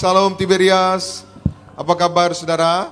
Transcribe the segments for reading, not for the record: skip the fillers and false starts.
Shalom Tiberias. Apa kabar saudara?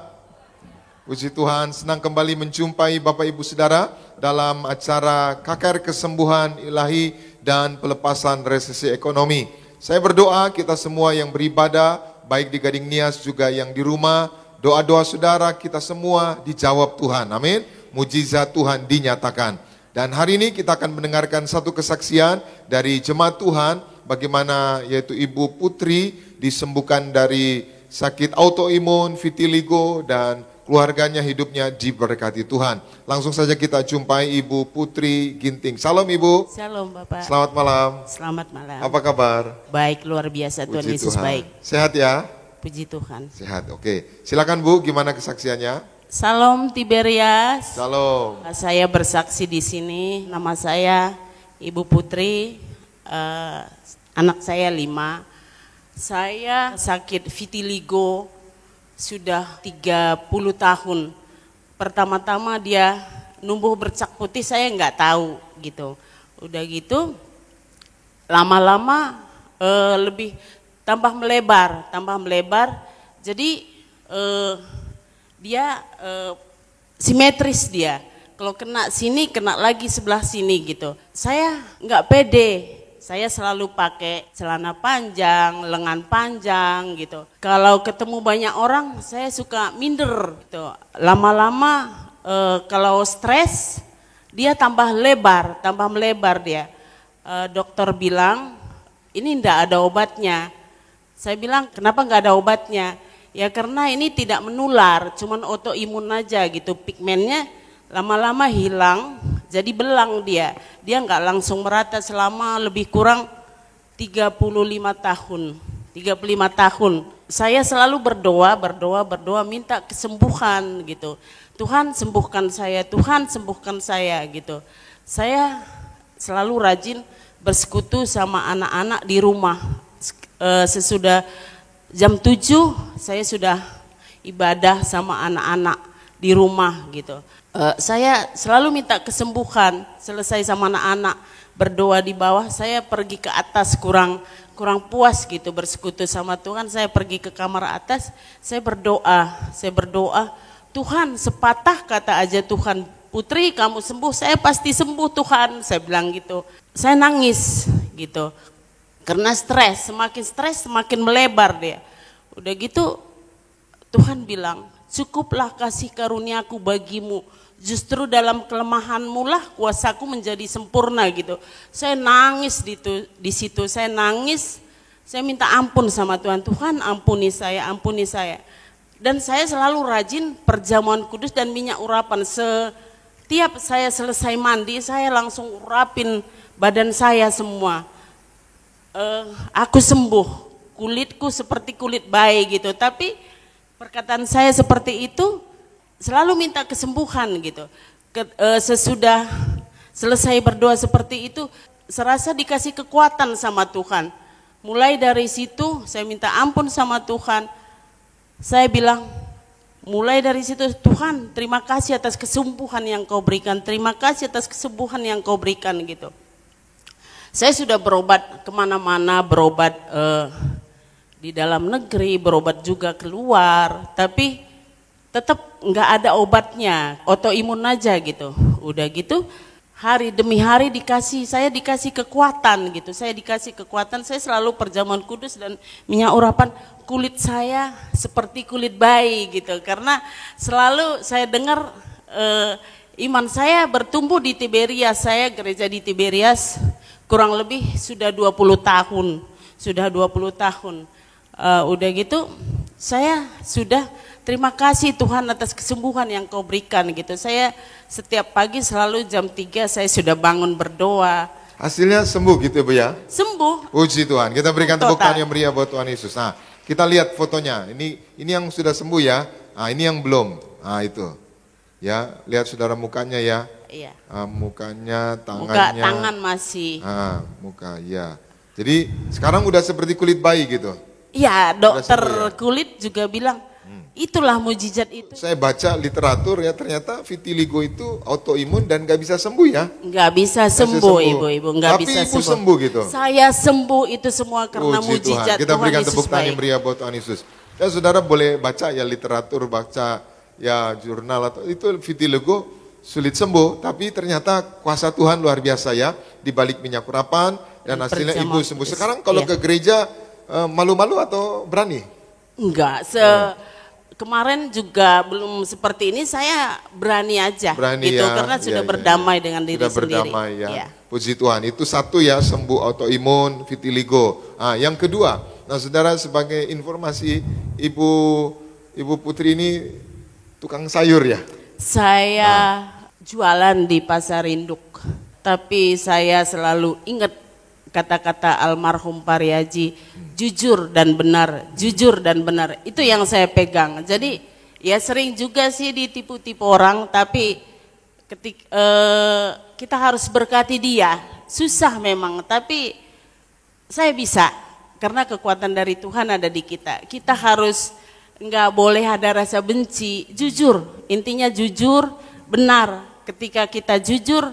Puji Tuhan, senang kembali menjumpai Bapak Ibu Saudara dalam acara KKR Kesembuhan Ilahi dan Pelepasan Resesi Ekonomi. Saya berdoa kita semua yang beribadah, baik di Gading Nias juga yang di rumah, doa-doa saudara kita semua dijawab Tuhan, amin. Mujizat Tuhan dinyatakan. Dan hari ini kita akan mendengarkan satu kesaksian dari jemaat Tuhan, bagaimana yaitu Ibu Putri disembuhkan dari sakit autoimun, vitiligo, dan keluarganya hidupnya diberkati Tuhan. Langsung saja kita jumpai Ibu Putri Ginting. Salam Ibu. Salam Bapak. Selamat malam. Selamat malam. Apa kabar? Baik, luar biasa. Tuhan Puji Yesus Tuhan. baik. Sehat ya? Puji Tuhan. Sehat, oke. Silakan Bu, gimana kesaksiannya? Salam Tiberias. Salam. Saya bersaksi di sini. Nama saya Ibu Putri. Anak saya 5. Saya sakit vitiligo sudah 30 tahun. Pertama-tama dia numbuh bercak putih, saya nggak tahu gitu. Udah gitu, lama-lama lebih tambah melebar. Jadi dia simetris dia. Kalau kena sini, kena lagi sebelah sini gitu. Saya nggak pede. Saya selalu pakai celana panjang, lengan panjang gitu. Kalau ketemu banyak orang, saya suka minder gitu. Lama-lama kalau stres, dia tambah melebar dia. Dokter bilang, ini enggak ada obatnya. Saya bilang, kenapa enggak ada obatnya? Ya karena ini tidak menular, cuman autoimun aja gitu. Pigmennya lama-lama hilang. Jadi belang dia nggak langsung merata selama lebih kurang 35 tahun. Saya selalu berdoa minta kesembuhan gitu. Tuhan sembuhkan saya gitu. Saya selalu rajin bersekutu sama anak-anak di rumah. Sesudah jam 7 saya sudah ibadah sama anak-anak di rumah gitu. Saya selalu minta kesembuhan, selesai sama anak-anak berdoa di bawah, saya pergi ke atas kurang puas gitu bersekutu sama Tuhan. Saya pergi ke kamar atas, saya berdoa, Tuhan sepatah kata aja Tuhan, Putri kamu sembuh, saya pasti sembuh Tuhan, saya bilang gitu. Saya nangis gitu, karena semakin stres semakin melebar dia. Udah gitu Tuhan bilang, cukuplah kasih karuniaku bagimu, justru dalam kelemahanmu lah kuasaku menjadi sempurna gitu. Saya nangis di situ, saya nangis, saya minta ampun sama Tuhan. Tuhan ampuni saya. Dan saya selalu rajin perjamuan kudus dan minyak urapan. Setiap saya selesai mandi, saya langsung urapin badan saya semua. Aku sembuh, kulitku seperti kulit bayi gitu. Tapi perkataan saya seperti itu, selalu minta kesembuhan gitu. Sesudah selesai berdoa seperti itu, serasa dikasih kekuatan sama Tuhan. Mulai dari situ saya minta ampun sama Tuhan. Saya bilang, mulai dari situ, Tuhan terima kasih atas kesembuhan yang kau berikan. Terima kasih atas kesembuhan yang kau berikan gitu. Saya sudah berobat kemana-mana, berobat di dalam negeri, berobat juga keluar, tapi tetap nggak ada obatnya, autoimun aja gitu. Udah gitu hari demi hari saya dikasih kekuatan gitu. Saya selalu perjamuan kudus dan minyak urapan. Kulit saya seperti kulit bayi gitu, karena selalu saya dengar iman saya bertumbuh di Tiberias. Saya gereja di Tiberias kurang lebih sudah 20 tahun. Udah gitu saya sudah terima kasih Tuhan atas kesembuhan yang kau berikan gitu. Saya setiap pagi selalu jam 3 saya sudah bangun berdoa. Hasilnya sembuh gitu Bu ya? Sembuh. Puji Tuhan, kita berikan tepuk tangan yang meriah buat Tuhan Yesus. Nah, kita lihat fotonya, ini yang sudah sembuh ya, nah ini yang belum, nah itu. Ya, lihat saudara mukanya ya. Iya. Mukanya, tangannya. Tangan masih. Muka, ya. Jadi sekarang udah seperti kulit bayi gitu? Iya, dokter sembuh, ya? kulit juga bilang, Itulah mujizat itu. Saya baca literatur ya, ternyata vitiligo itu autoimun dan nggak bisa sembuh ya. Nggak bisa sembuh, ibu-ibu, nggak Tapi bisa ibu sembuh. sembuh gitu. Saya sembuh itu semua karena Puji mujizat Tuhan. Kita Tuhan berikan Yesus tepuk tangan yang baik. meriah buat Tuhan Yesus. Ya saudara boleh baca ya literatur, baca ya jurnal atau itu vitiligo sulit sembuh, tapi ternyata kuasa Tuhan luar biasa ya di balik minyak urapan dan hasilnya ibu Perjamuan sembuh. Kudus. Sekarang kalau Iya. ke gereja malu-malu atau berani? Enggak, kemarin juga belum seperti ini, saya berani aja Berani gitu ya. karena sudah berdamai dengan diri Sudah sendiri. berdamai ya. Iya. Puji Tuhan. Itu satu ya, sembuh autoimun, vitiligo. Yang kedua, nah saudara sebagai informasi Ibu Putri ini tukang sayur ya? Saya jualan di pasar induk, tapi saya selalu ingat kata-kata almarhum Pariaji, jujur dan benar, jujur dan benar. Itu yang saya pegang. Jadi ya sering juga sih ditipu-tipu orang, tapi kita harus berkati dia. Susah memang, tapi saya bisa karena kekuatan dari Tuhan ada di kita. Kita harus nggak boleh ada rasa benci, jujur. Intinya jujur, benar. Ketika kita jujur,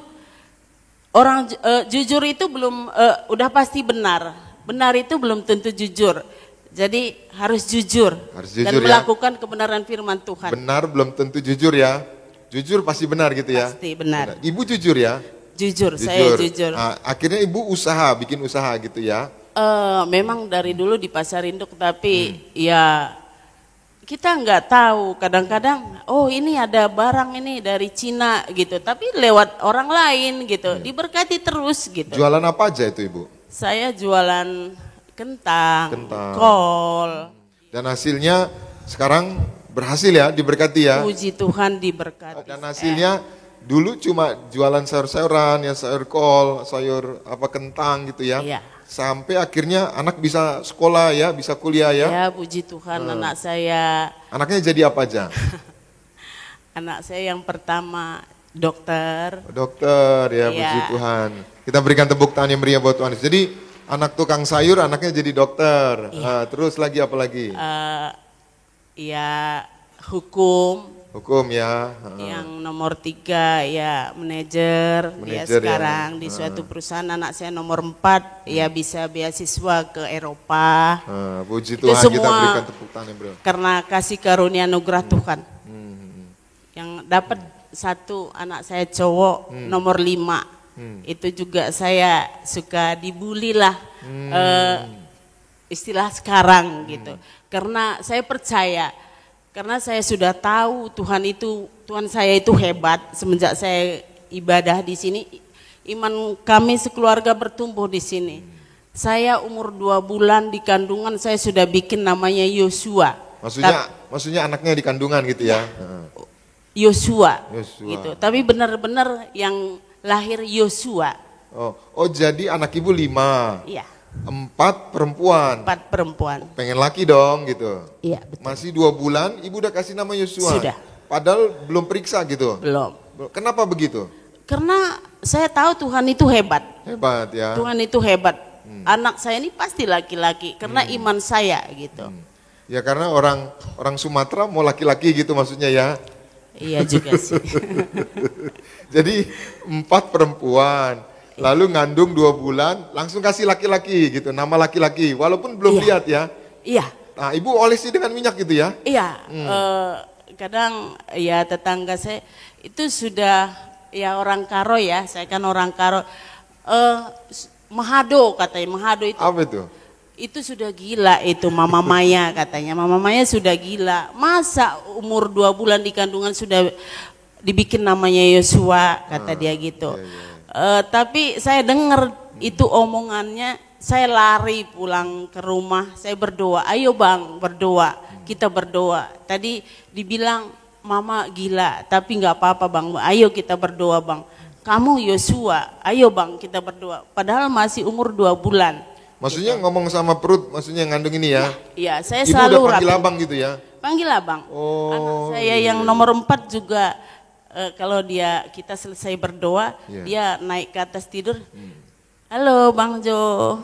orang jujur itu belum udah pasti benar. Benar itu belum tentu jujur. Jadi harus jujur, dan ya. melakukan kebenaran firman Tuhan. Benar belum tentu jujur ya. Jujur pasti benar gitu ya. Pasti benar. Ibu jujur ya. Jujur. Saya jujur. Akhirnya ibu bikin usaha gitu ya. Memang dari dulu di pasar induk, tapi ya kita nggak tahu. Kadang-kadang, oh ini ada barang ini dari Cina gitu, tapi lewat orang lain gitu, diberkati terus gitu. Jualan apa aja itu ibu? Saya jualan kentang, kol. Dan hasilnya sekarang berhasil ya, diberkati ya. Puji Tuhan diberkati. Dan hasilnya dulu cuma jualan sayur-sayuran, ya sayur kol, sayur kentang gitu ya. Iya. Sampai akhirnya anak bisa sekolah ya, bisa kuliah ya. Ya puji Tuhan, anak saya. Anaknya jadi apa aja? Anak saya yang pertama dokter. Dokter ya, Iya. puji Tuhan. Kita berikan tepuk tangan yang meriah buat Tuhan. Jadi anak tukang sayur, anaknya jadi dokter. Iya. Terus lagi apa lagi? Ya hukum. Hukum ya. Yang nomor 3 ya manajer dia Manajer, sekarang ya. di suatu perusahaan. Anak saya nomor 4 ya bisa beasiswa ke Eropa. Puji Itu Tuhan, kita semua berikan tepuk tangan bro. karena kasih karunia anugerah Tuhan. Yang dapat satu anak saya cowok nomor 5. Itu juga saya suka dibully lah, istilah sekarang gitu. Karena saya percaya, karena saya sudah tahu Tuhan saya itu hebat. Semenjak saya ibadah di sini, iman kami sekeluarga bertumbuh di sini. Saya umur 2 bulan di kandungan saya sudah bikin namanya Yosua. Maksudnya anaknya di kandungan gitu ya? Yosua, Yosua. gitu. Tapi benar-benar yang lahir Yosua. Oh jadi anak ibu 5, Iya. 4 perempuan. 4 perempuan. Pengen laki dong gitu. Iya betul. Masih 2 bulan, ibu udah kasih nama Yosua. Sudah. Padahal belum periksa gitu. Belum. Kenapa begitu? Karena saya tahu Tuhan itu hebat. Hebat ya. Tuhan itu hebat. Anak saya ini pasti laki-laki karena iman saya gitu. Ya karena orang Sumatera mau laki-laki gitu maksudnya ya. Iya juga sih. Jadi 4 perempuan, lalu ngandung 2 bulan, langsung kasih laki-laki gitu, nama laki-laki, walaupun belum Iya. lihat ya. Iya. Nah ibu olesi dengan minyak gitu ya? Iya. Kadang ya tetangga saya itu sudah ya orang Karo ya, saya kan orang Karo. Mahado katanya, Mahado itu. Apa itu? Itu sudah gila itu Mama Maya katanya. Mama Maya sudah gila. Masa umur 2 bulan di kandungan sudah dibikin namanya Yosua, kata dia gitu. Tapi saya dengar itu omongannya, saya lari pulang ke rumah, saya berdoa. Ayo bang berdoa, kita berdoa. Tadi dibilang Mama gila, tapi nggak apa-apa bang. Ayo kita berdoa bang. Kamu Yosua, ayo bang kita berdoa. Padahal masih umur 2 bulan. Maksudnya ngomong sama perut, maksudnya ngandung ini ya? Iya, saya Ibu selalu udah panggil rapi. abang gitu ya? Panggil abang. Oh, Anak saya yang nomor 4 juga kalau kita selesai berdoa, dia naik ke atas tidur. Halo Bang Jo,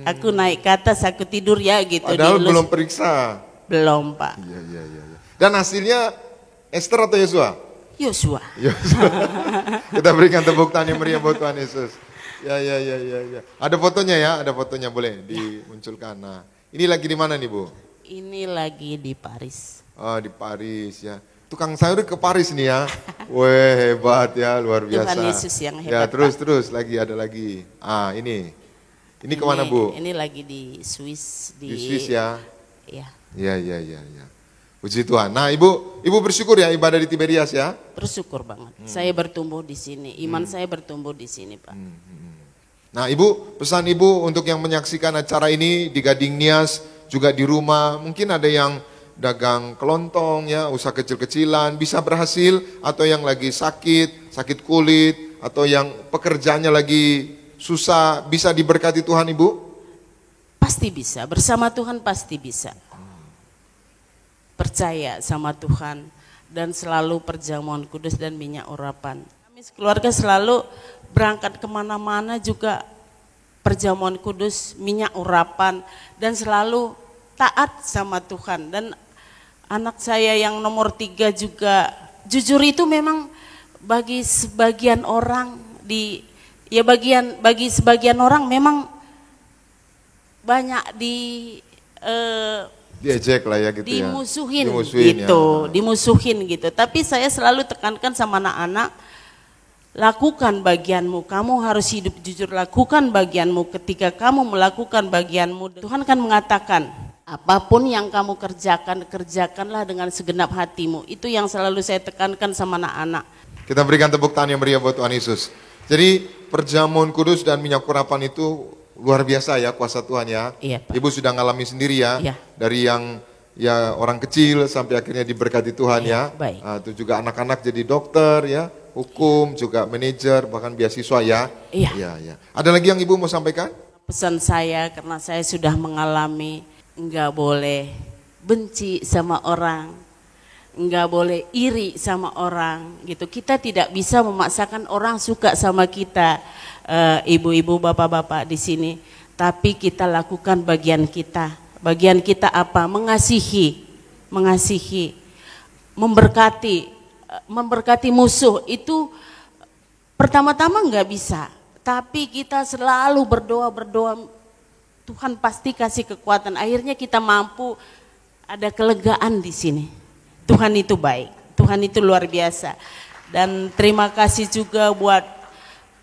aku naik ke atas, aku tidur ya gitu. Padahal belum periksa. Belum Pak. Iya. Dan hasilnya Esther atau Yosua? Yosua. Yosua. Kita berikan tepuk tangan yang meriah buat Tuhan Yesus. Ya. Ada fotonya ya, ada fotonya boleh dimunculkan. Nah, ini lagi di mana nih Bu? Ini lagi di Paris. Oh di Paris ya. Tukang sayur ke Paris nih ya. Weh hebat ya, luar biasa. Tuhan Yesus yang hebat. Ya terus lagi ada lagi. Ini. Ini kemana Bu? Ini lagi di Swiss. Di Swiss ya. Iya. Ya. Puji Tuhan. Nah ibu bersyukur ya ibadah di Tiberias ya. Bersyukur banget. Saya bertumbuh di sini. Iman saya bertumbuh di sini Pak. Nah ibu, pesan ibu untuk yang menyaksikan acara ini di Gading Nias, juga di rumah, mungkin ada yang dagang kelontong ya, usaha kecil-kecilan, bisa berhasil, atau yang lagi sakit kulit, atau yang pekerjaannya lagi susah, bisa diberkati Tuhan Ibu? Pasti bisa, bersama Tuhan pasti bisa. Percaya sama Tuhan dan selalu perjamuan kudus dan minyak urapan. Kami keluarga selalu berangkat kemana-mana juga perjamuan kudus, minyak urapan, dan selalu taat sama Tuhan. Dan anak saya yang nomor 3 juga jujur itu memang bagi sebagian orang bagi sebagian orang memang banyak diejek lah ya gitu dimusuhin ya. Dimusuhin gitu. Tapi saya selalu tekankan sama anak-anak, lakukan bagianmu, kamu harus hidup jujur, lakukan bagianmu. Ketika kamu melakukan bagianmu, Tuhan kan mengatakan, apapun yang kamu kerjakan, kerjakanlah dengan segenap hatimu. Itu yang selalu saya tekankan sama anak-anak. Kita berikan tepuk tangan yang meriah buat Tuhan Yesus. Jadi perjamuan kudus dan minyak urapan itu luar biasa ya kuasa Tuhan ya. Iya, Pak. Ibu sudah ngalami sendiri ya. Iya. Dari yang ya orang kecil sampai akhirnya diberkati Tuhan ya. Baik. Itu juga anak-anak jadi dokter ya, hukum, juga manajer, bahkan beasiswa ya. Iya. Ada lagi yang Ibu mau sampaikan? Pesan saya karena saya sudah mengalami, enggak boleh benci sama orang, enggak boleh iri sama orang gitu. Kita tidak bisa memaksakan orang suka sama kita, ibu-ibu, bapak-bapak di sini. Tapi kita lakukan bagian kita. Bagian kita apa? Mengasihi, memberkati musuh itu pertama-tama enggak bisa. Tapi kita selalu berdoa, Tuhan pasti kasih kekuatan. Akhirnya kita mampu, ada kelegaan di sini. Tuhan itu baik, Tuhan itu luar biasa. Dan terima kasih juga buat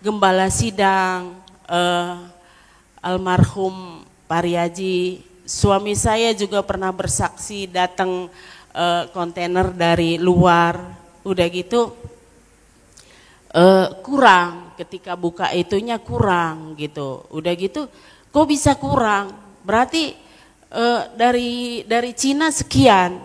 Gembala Sidang, almarhum Pariaji. Suami saya juga pernah bersaksi datang kontainer dari luar, udah gitu kurang, ketika buka itunya kurang gitu, udah gitu kok bisa kurang, berarti dari Cina sekian,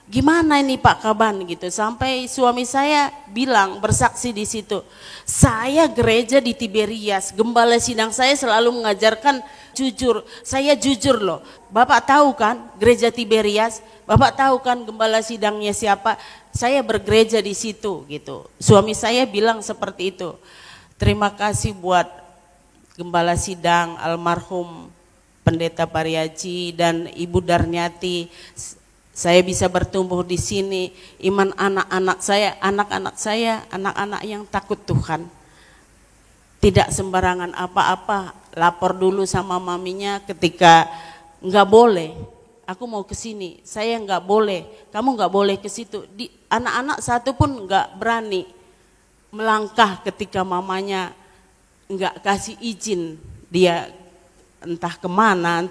gimana ini Pak Kaban gitu, sampai suami saya bilang bersaksi di situ, saya gereja di Tiberias, gembala sidang saya selalu mengajarkan jujur, saya jujur loh, Bapak tahu kan gereja Tiberias, Bapak tahu kan gembala sidangnya siapa, saya bergereja di situ gitu. Suami saya bilang seperti itu. Terima kasih buat Gembala Sidang almarhum Pendeta Pariaji dan Ibu Darnyati. Saya bisa bertumbuh di sini. Iman anak-anak saya, anak-anak yang takut Tuhan. Tidak sembarangan apa-apa, lapor dulu sama maminya ketika enggak boleh. Aku mau ke sini, saya enggak boleh, kamu enggak boleh ke situ. Anak-anak satu pun enggak berani melangkah ketika mamanya enggak kasih izin dia entah kemana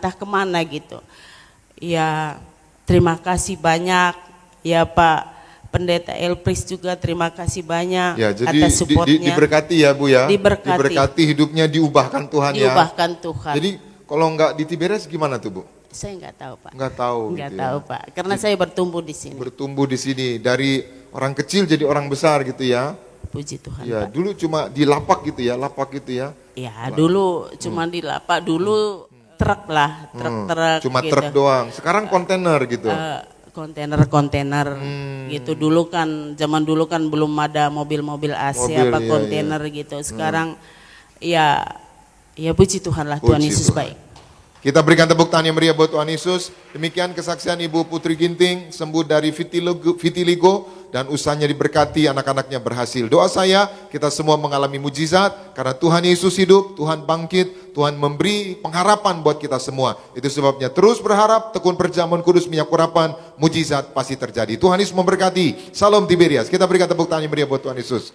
gitu. Ya terima kasih banyak ya Pak Pendeta Elpris juga terima kasih banyak ya, jadi atas supportnya. Diberkati ya Bu ya. Diberkati hidupnya diubahkan Tuhan ya. Diubahkan Tuhan. Jadi kalau enggak di Tiberias gimana tuh Bu? Saya enggak tahu Pak. Enggak tahu. Enggak tahu Pak. Karena saya bertumbuh di sini. Bertumbuh di sini dari orang kecil jadi orang besar gitu ya. Puji Tuhan Ya, Pak. dulu cuma di lapak gitu ya. Ya, dulu cuma di lapak, dulu truk lah, truk Cuma gitu. truk doang. Sekarang kontainer gitu. Kontainer gitu. Dulu kan zaman dulu kan belum ada mobil-mobil AC kontainer gitu. Sekarang ya puji Tuhan lah, Tuhan Yesus baik. Kita berikan tepuk tangan yang meriah buat Tuhan Yesus. Demikian kesaksian Ibu Putri Ginting sembuh dari vitiligo dan usahanya diberkati, anak-anaknya berhasil. Doa saya, kita semua mengalami mujizat karena Tuhan Yesus hidup, Tuhan bangkit, Tuhan memberi pengharapan buat kita semua. Itu sebabnya terus berharap, tekun perjamuan kudus minyak urapan, mujizat pasti terjadi. Tuhan Yesus memberkati. Salam Tiberias. Kita berikan tepuk tangan yang meriah buat Tuhan Yesus.